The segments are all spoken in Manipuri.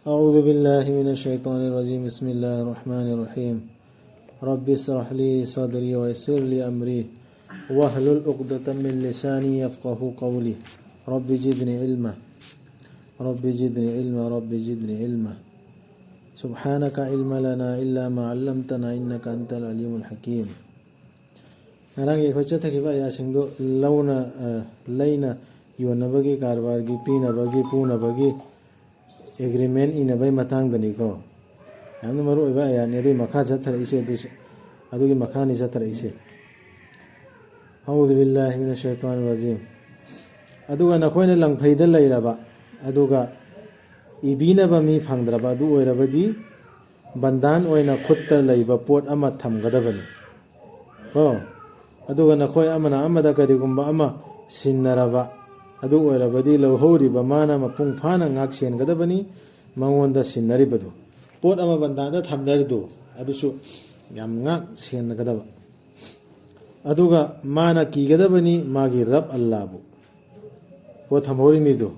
أعوذ بالله من الشيطان الرجيم بسم الله الرحمن الرحيم رب اشرح لي صدري ويسر لي أمري واحلل عقدة من لساني يفقه قولي رب زدني علما رب زدني علما رب زدني علما سبحانك علم لنا إلا ما علمتنا إنك أنت العليم الحكيم ngarang ye khocha thakiba ya singdo launa laina yonabagi karbargi pinabagi punabagi agreement inabai matang dani ko yamna maru iba ya ne dui makha chathar ise du adugi makha ni chathar ise a'udhu billahi minash shaitanir rajim aduga nakoina langphaida lairaba aduga ibina ba mi phangdraba adu oirabadi bandan oina khutta laiba pot ama thamgadabani ko aduga nakoi amana amada karigumba ama sinnaraba adu oirabadi lohoriba mana mapung phana ngak sen gadabani mangonda sinnaribadu pot ama bandanda thamdaridu adusu yam ngak sen gadaba aduga mana ki gadabani magi rab allahu pot thamhori midu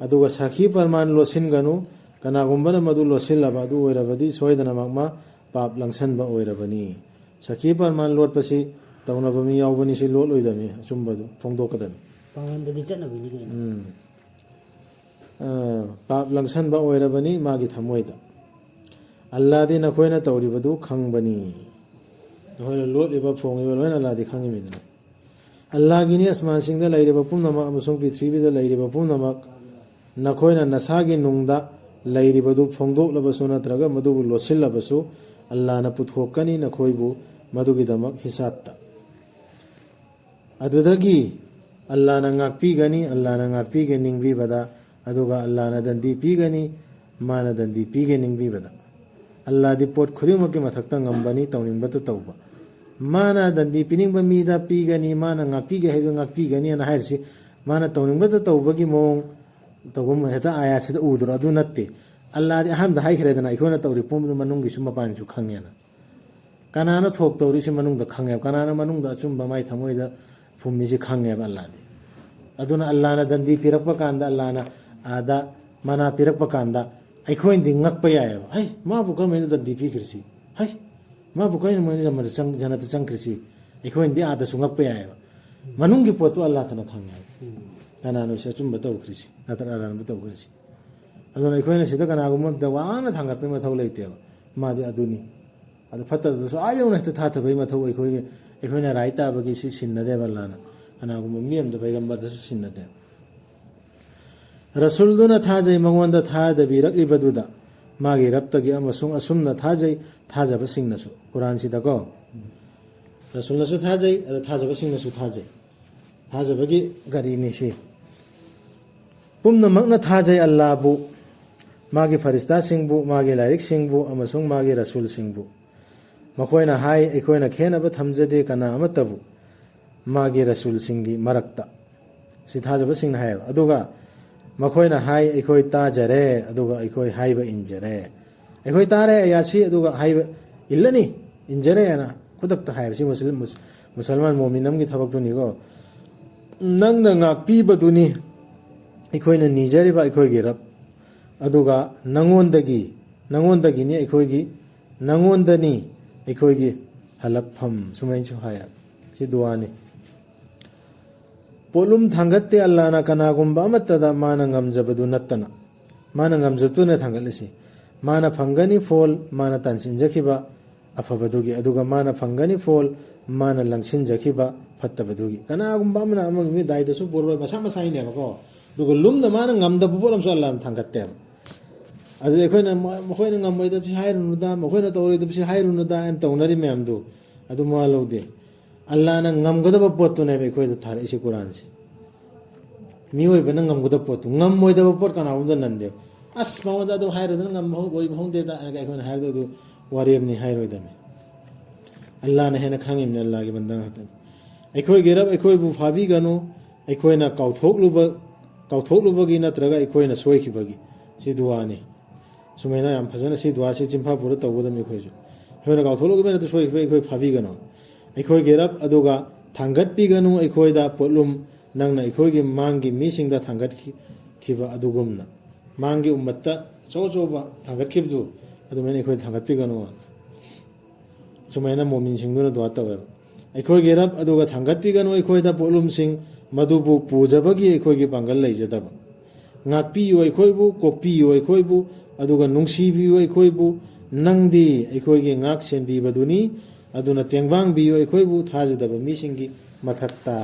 aduga sakhi parman losin ganu kana gumbana madu losin laba adu oirabadi soidana magma pap langsan ba oirabani sakhi parman lot pasi tawna bami yawbani si lot loidami chumbadu phongdokadami Pangandadi chanabini kaina. Pap langsan ba oirabani magi thamoida Allah di nakoina tawribadu khangbani nakoina lot liba phongiba loina Allah di khangimidna Allah gini asman singda lairiba pumnamak amasung prithivida lairiba pumnamak nakoina nasagi nungda lairibadu phongdok labasu natraga madubu losil labasu Allah na puthokani nakoibu madugidamak hisabta adudagi Allah na ngakpi gani Allah na ngakpi ganing bi bada aduga Allah na dandi pi gani mana dandi pi ganing bi bada Allah di pot khudimaki mathakta ngambani tawning batu tawba mana dandi pining ba mi da pi gani mana ngakpi ga hega ngakpi gani na hairsi mana tawning batu tawbagi mong tawgum heta ayat sida udra adu natte Allah di aham da haikhere dana ikona tawri pum du manung gi suma pan chu khangyana kanana thok tawri si manung da khangya kanana manung da chum ba mai thamoi da phummi si khangya ba Allah di aduna Allah na dandi pirakpa kanda Allah na ada mana pirakpa kanda aikhoin di ngakpa yae hai ma bu kan mai dandi pi kirsi hai ma bu kan mai jamar sang janata sang kirsi aikhoin di ada sungakpa yae manung gi potu Allah tana khangya kanana se chum ba taw kirsi atara ran ba taw kirsi aduna aikhoin sida kana gum da wana thangat pe ma thaw leite ma di aduni ada fatta da so ayona ta tha bai ma thaw aikhoin raita ba gi si sinna de ballana ana gum miyam da paigambar da su sinna de rasul duna thajai mangwanda tha da birakli baduda magi raptagi amasung asumna thajai thajaba singna su quran sida ko rasul na su thajai ada thajaba singna su thajai thajabagi gari ni shi pumna magna thajai allah bu magi farista singbu magi lairik singbu amasung magi rasul singbu makoina hai ekoina khena ba thamjade kana amatabu magi rasul singi marakta sithajaba singna hai aduga makoina hai ekoi ta jare aduga ekoi haiba injare ekoi tare ayasi aduga haiba illani injare ana khudakta hai si musulman mu'minam gi thabak duni go nangna ngak pi baduni ekoina nijari ba ekoi gi rab aduga nangondagi ni ekoi gi nangondani ekoi gi halakpham sumain chu haya si duani polum thangatte Allah na kana gumba matada mana ngamjabadu nattana mana ngamjatuna thangalisi mana phangani fol mana tansin jakhiba afabadugi aduga mana phangani fol mana langsin jakhiba fattabadugi kana gumba mana amang mi daida su borwa masa masai ne ko duga lumna mana ngamda bolam so Allah thangatte adu ekoina mokoina ngamoida bi hairunu da mokoina tawrida bi hairunu da an tawnari memdu adu ma lawde Allah na ngamgadaba pottu ne be koida thar isi Quran se mioi bana ngamgadaba pottu ngamoidaba pot kana unda nande as mawda do hairudana ngam boi bhongde da ga koina hairu du wariyam ni hairoidame Allah na hena khangim ne Allah gi bandang hatan aikoi gerab aikoi bu phabi ganu aikoina kauthokluba gi natraga aikoina soikibagi si duani sumaina yam phajana si dua si chimpa pura tawudami khoisu hoina kauthokluba bena to soikiba aikoi phabi ganu aikoi gerab aduga thangat pi ganu aikoi da polum nangna aikoi gi mangi mi singda thangat khiba adugumna mangi ummatta चौचौबा थांगत्खिबदु अदुमैना अखोय थांगत्पिगनु Sumaina मोमिनसिंगदुना दुआ तवेब अखोयगे रब अदुगा थांगत्पिगनु अखोयदा पोलुमसिंग मदुबु पूजबगी अखोयगे Pongal लैजदब ngakpiyo अखोयबु कोकपियो अखोयबु अदुगा नुंगसिबियो अखोयबु नंगदी अखोयगे ngak senbibaduni aduna tengbang biyo अखोयबु थाजदब मिसिंगी मथक्ता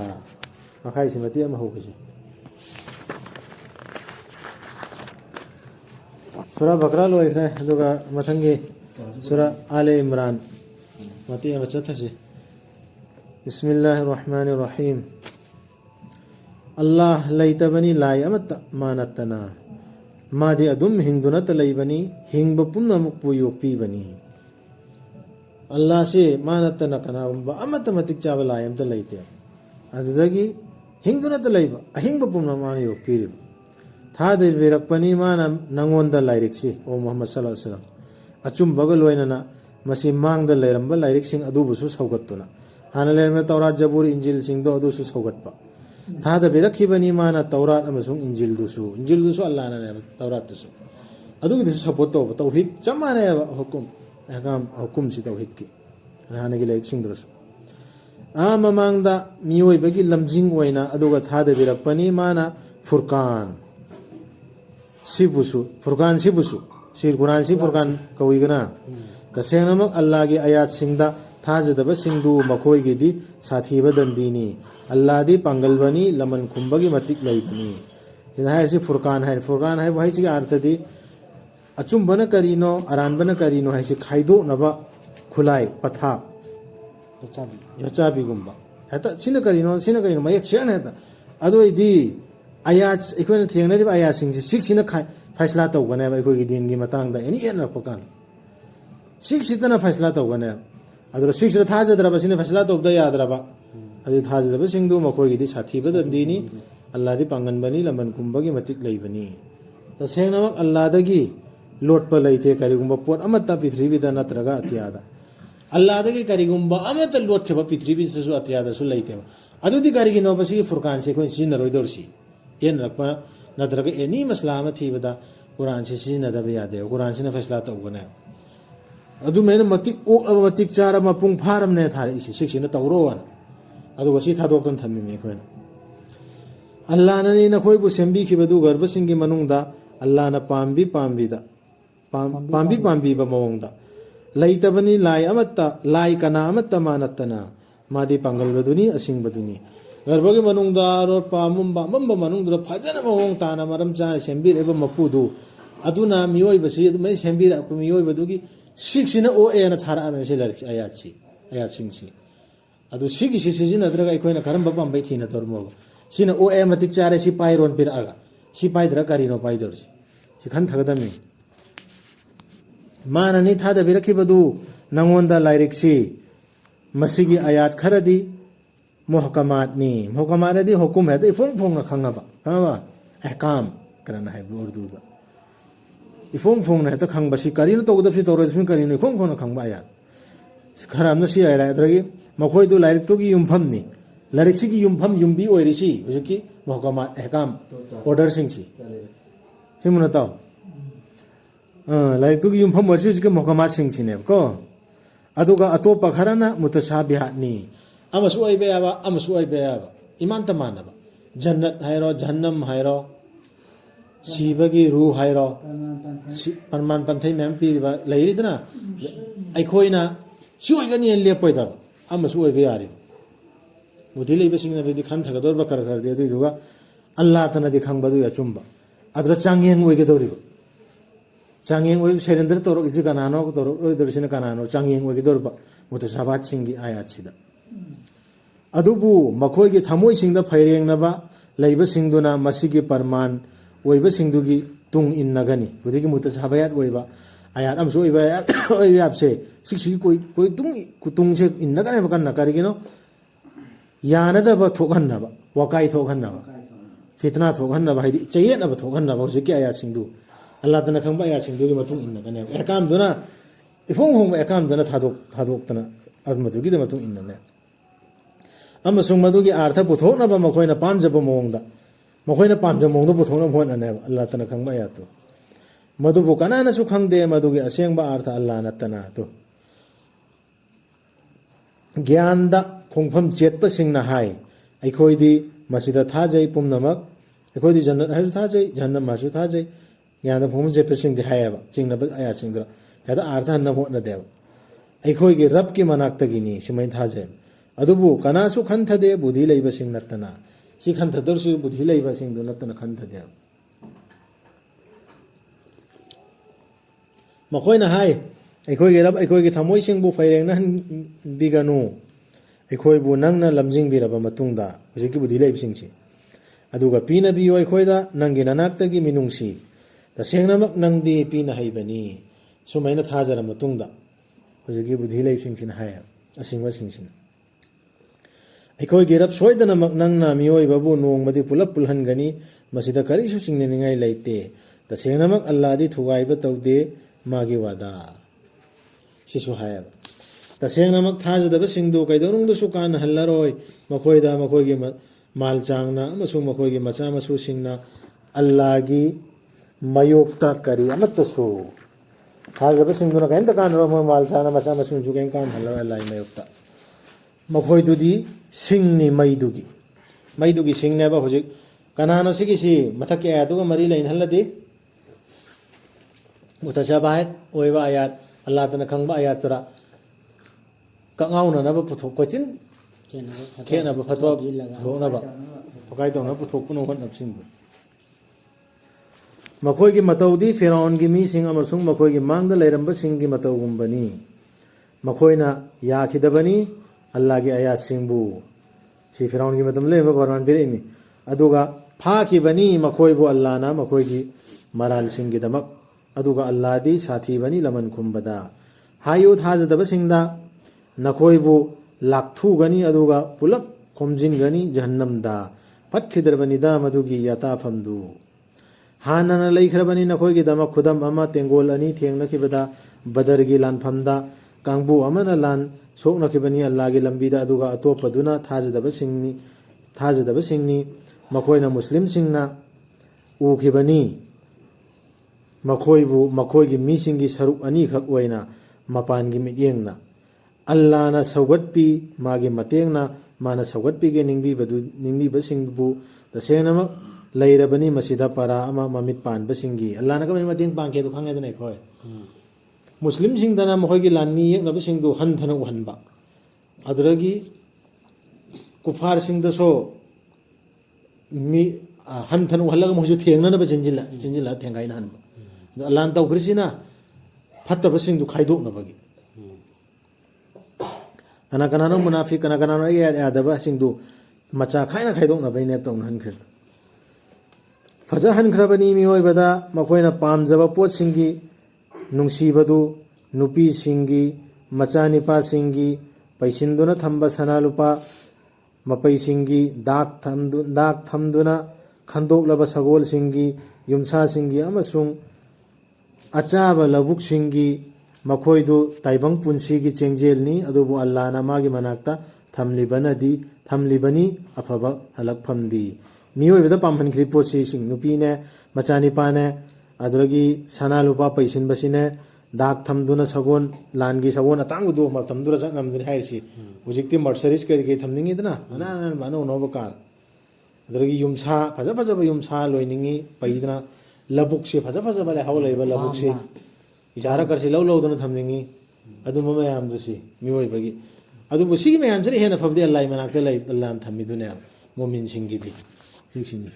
मखाइसे मति अमा होगसे सूरा बकरा लोइखरे अदुगा मथंगे सूरा आले इमरान मति अमा चथसे बिस्मिल्लाहिर रहमानिर रहीम अल्लाह लैतबनी लाई अमत मानतना मादे अदुम हिंदुनत लैबनी हिंगब पुनमुकपु योक्पीबनी अल्लाह से मानतना कनागुंबा अमत मतिक चाब लाई अमत लैते अदुदगी हिंदुनत लैब अहिंगब पुनमान योक्पीरिब थादे वेरकपनी माना नंगोंदा लाइरिक्सी ओ मुहम्मद सल्लल्लाहु अलैहि वसल्लम अचुंबग लोइनना मसी मांगदा लैरंबा लाइरिक्सिंग अदुबुसु सौगत्तुना हाना लेरमे तौरात जबूर इंजिल सिंगदो अदुसु सौगत्पा थादा बेरखिबनी माना तौरात अमसुंग इंजिल दुसु अल्लाह ना तौरात दुसु अदुगी दुसु सपोर्ट तो तौहीद चमाने हुकुम अहकाम हुकुम सि तौहीद की हाना गी लाइक सिंग दुसु आ ममांगदा मियोय बगी लमजिंग ओइना अदुगा थादा बेरखपनी माना फुरकान सिबुसु सिर कुरान सि फुरकान कविगना तसेनमक अल्लाह गी आयात सिंगदा थाजदब सिंधु मखोयगिदी साथीब दंदीनी अल्लाह दी पांगलबनी लमन खुंबगी मतिक लैतनी हिदायसी फुरकान है वही सी अर्थ दी अचुंबन करीनो अरानबन करीनो है खाइदो नब खुलाई पथा यचाबी गुंबा हेता सिन करीनो मयक सेन हेता अदोइदी आयात इकोन थेंगनरिब आयात सिंग सिक्सिना फैसला तौगने अखोयगी दिन गी मतंगदा एनी एन रपकान सिक्सितना फैसला तौगने अदर सिक्स थाजद्रबसिन फैसला तौदा याद्रबा अदु थाजद्रबसिंदु मखोयगिदी साथीबदंदीनी अल्लाह दी पांगनबनी लमन कुंबगी मतिक लैबनी तसेंगनमक अल्लाह दगी लोटपा लैते करिगुंबा पोट अमत्ता पृथ्वीदा नत्रगा अत्यादा अल्लाह दगी करिगुंबा अमत्ता लोटखेबा पृथ्वीसु अत्यादासु लैतेबा अदुदी करिगिनो बसी फुरकान से कोइ सिनरोइदोरसी एन रखपा नत्रगा एनी मसला अमा थीबदा कुरान से सिनदबा यादे कुरान सिना फैसला तौगने अदु मैंने मतिक ओक मतिक चारा मपुंग फारम ने थारे इसी सिक्सिना तौरोवन अदु वसी थादोक्तन थम्मी मे खोन अल्लाह ननी नखोयबु सेंबिखिबदु गर्भसिंगी मनुंगदा अल्लाह न पाम्बी बमोंगदा लैतबनी लाई अमत्ता लाई कना अमत्ता मानतना मादी पांगलबदुनी असिंगबदुनी गर्भगे मनुंगदा रो पामुंबा मम्बा मनुंगदा फजन मोंग ताना मरम चा सेंबिरेबा मपुदु अदुना मियोयबसी अदु मै सेंबिरा मियोयबदुगी सिक्सिना ओ एन थारा मे से लरिक आयात सिंगसी अदु सिगी सिजिनद्रगा अखोयना करम पाम्बै थिना तोरमो सिना ओ ए मतिक चारे सि पाइरोन पिरागा सि पाइद्रा करिनो पाइदोरसी सि खन थगदमी माननी थादा बिरखिबदु नंगोंदा लाइरिक्सी मसिगी आयात खरदी मुहकमातनी मुहकमातदी हुकुम है तो इफोंग फोंग खंगबा खंगबा अहकाम करना है उर्दू दा इफोंग फोंग ने तो खंग बसी करिनो तोगदफि तोरदफि करिनो इफोंग फोंग खंगबा आयात खरामना सि आयरा अद्रगी मखोय दु लाइरिक तो की युमफमनी लाइरिक सि की युमफम युमबी ओइरिसी हुजकी मुहकमात अहकाम ऑर्डर सिंगसी सिमुना ताओ लाइरिक तो की युमफम वर्सी हुजकी मुहकमात सिंगसिने को अदुगा अतोपा खरना मुतशाबिहातनी अमसु ओइबे याबा अमसु ओइबे याबा इमान तमानबा जन्नत हायरो जहन्नम हायरो सिबगी रू हायरो परमान पंथै मैम पीरिबा लैरिदना अखोइना सिओइगनी लेपोइदा अमसु ओइबे यारि बुद्धि लैबसिंगना बेदि खन थगदोर बखर खर दे दुगा अल्लाह तनदि खंगबदु या चुंबा अद्र चांगेंग ओइगदोरिबा चांगेंग ओइ सेरेंद्र तोरो इजि कनानो तोरो ओइदरसिना कनानो चांगेंग ओइगदोरबा मुतसाबात सिंगी आयात सिदा अदुबु मखोइगे थमोइ सिंगदा फैरेंगनबा लैबसिंगदुना मसिगे परमान ओइबसिंगदुगी तुंग इन्नगनी बुदिगी मुतसाबायात ओइबा आयात अमसु ओइबा ओइयाबसे सिक्सिगी कोई तुंग से इन्नगने बकन नकरिगिनो यानदबा थोगन्नबा वकाई थोगन्नबा फितना थोगन्नबा हाइदि चयेनबा थोगन्नबा हुजिकी आयात सिंगदु अल्लाह तना खंबा आयात सिंगदुगी मतुंग इन्नगने एकाम दुना इफोंग होंग एकाम दुना थादोक्तना अदमदुगी द मतुंग इन्नने अमसुंग मदुगी अर्थ पुथोकनबा मखोइना पामजबा मोंगदा मखोइना पामजबा मोंगदा पुथोकनबा होनने अल्लाह तना खंबा आयात मधुबु कनानसु खंगदे मधुगे असेंबा अर्थ अल्लाह नत्तना तो ज्ञानदा खोंफम चेतपसिंगना हाय अखोइदी मसिदा थाजै पुमनमक अखोइदी जन्नत हायु थाजै जहन्नम हायु थाजै ज्ञानदा खोंफम चेतपसिंगदि हायबा चिंगनब आया चिंगदरा यादा अर्थ हन्न होना देव अखोइगे रब के मनाक्तगिनी सिमै थाजै अदुबु कनासु खंथदे बुद्धि लैबसिंग नत्तना सी खंथदरसु बुद्धि लैबसिंगदु नत्तना खंथदे मखोइना हाय अखोइगे रब अखोइगे थमोइसिंगबु फैरेंना बिगनु अखोइबु नंगना लमजिंगबिरबा मतुंगदा हुजिकि बुद्धि लैबसिंगसि अदुगा पीना बियो अखोइदा नंगे ननाक्तगी मिनुंगसि तसेंगनमक नंगदि पीना हैबनी सुमैना थाजरा मतुंगदा हुजिकि बुद्धि लैबसिंगसिना हाय असिंगवा सिंगसिना अखोइगे रब सोइदनमक नंगना मियोइबाबु नोंगमदि पुलप पुलहनगनी मसिदा करिसु चिंगनिंगाय लैते तसेंगनमक अल्लाहदि थुगाइबा तौदे मागे वादा सिसु हाय तसेंगनमक थाजदबसिंगदु कैदोनुंगदसु कान हल्लरोय मखोइदा मखोइगे माल चांगना अमसु मखोइगे मचा मसुसिंगना अल्लाहगी मयोक्ता करी अमत्तसु थाजदबसिंगदुना कैमता कानरो माल चांगना मचा मसुंजु कैम कान हल्लरोय अल्लाहगी मयोक्ता मखोइदुदी सिंगनी मईदुगी सिंगनेबा हुजिक कनानो सिगिसि मथक्के आयातुगा मरी लैन हल्लदि मुतशाबाहत ओइबा आयात अल्लाह तना खंगबा आयात तुरा कंगाउननबा पुथोक कोचिन खेनबा फतवा थोनबा फकाय तोना पुथोकपुनो होनबसिंगु मखोइगी मतौदी फिरौनगी मीसिंग अमसुंग मखोइगी मांगदा लैरंबसिंगी मतौगुंबनी मखोइना याखिदबनी अल्लाहगी आयात सिंगबु सी फिरौनगी मतम लेबा फरमान बिरेमी अदुगा फाखिबनी मखोइबु अल्लाहना मखोइगी मराल सिंगीदमक अदुगा अल्लाहदी साथीबनी लमन खुंबदा हायो थाजदबसिंगदा नखोइबु लाक्थुगनी अदुगा पुलप खोमजिनगनी जहन्नमदा फटखिदरबनीदा मदुगी याताफमदु हानना लैखरबनी नखोइगी दमक खुदम अमा तेंगोल अनि थेंगनखिबदा बदरगी लानफमदा कांगबु अमना लान सोकनखिबनी अल्लाहगी लंबीदा अदुगा अतोपदुना थाजदबसिंगनी मखोइना मुस्लिम सिंगना उखिबनी मखोइबु मखोइगी मीसिंगी सरुक अनि खक ओइना मपानगी मियेंगना अल्लाहना सौगटपी मागी मतेंगना माना सौगटपीगे निंगबीबसिंगबु तसेंगनमक लैरबनी मसिदा पारा अमा ममित पानबसिंगी अल्लाहना कमै मतेंग पांगकेदु खांगेदना खोय मुस्लिम सिंगदना मखोइगी लानमी येंगनबसिंगदु हनथना उहनबा अदुरगी कुफार सिंगदसो मी हनथना उहलगा मोजु थेंगननबा जिंजिला थेंगाइना हनबा अल्लाह तौख्रिसिना फत्तबसिंगदु खाइदोकनबगी कना कनानो मुनाफिक कना कनानो यादबसिंगदु मचा खाइना खाइदोकनबैने तौन हनख्रे फजा हनख्रबनी मियोइबदा मखोइना पामजबा पोतसिंगी नुंसीबदु नुपीसिंगी मचानिपासिंगी पैसिंदुना थंबा सनालुपा मपैसिंगी दाग थमदुना खंदोकलबा सगोलसिंगी युमसासिंगी अमसुंग अचाब लबुकसिंगी मखोइदु ताइबंग पुंसीगी चेंजेलनी अदुबु अल्लाहना मागी मनाक्ता थमलिबनी अफबा हलकफमदी मियोइबदा पामहनख्रि पोतसी सिंग नुपीने मचानिपाने अदुरगी सनालुपा पैसिनबसिने दाग थमदुना सगोन लानगी सगोन अतांगदु मतमदुरा चनमदुनि हाइसी हुजिकति मर्सरीज करिगे थमनिंगिदना अनान मानो नोबकार अदुरगी युमसा फजब युमसा लोइनिंगी पैदना लबुक से फजब लेहाव लेबा लबुक से इजारा करसे लौदना थमनिंगी अदुम मयाम दुसी मियोइबगी अदुबु सिगी मयाम सरी हेना फबदे अल्लाह मनाक्ते लै अल्लाह थमिदुने मोमिन सिंगिदी सिक्सिनी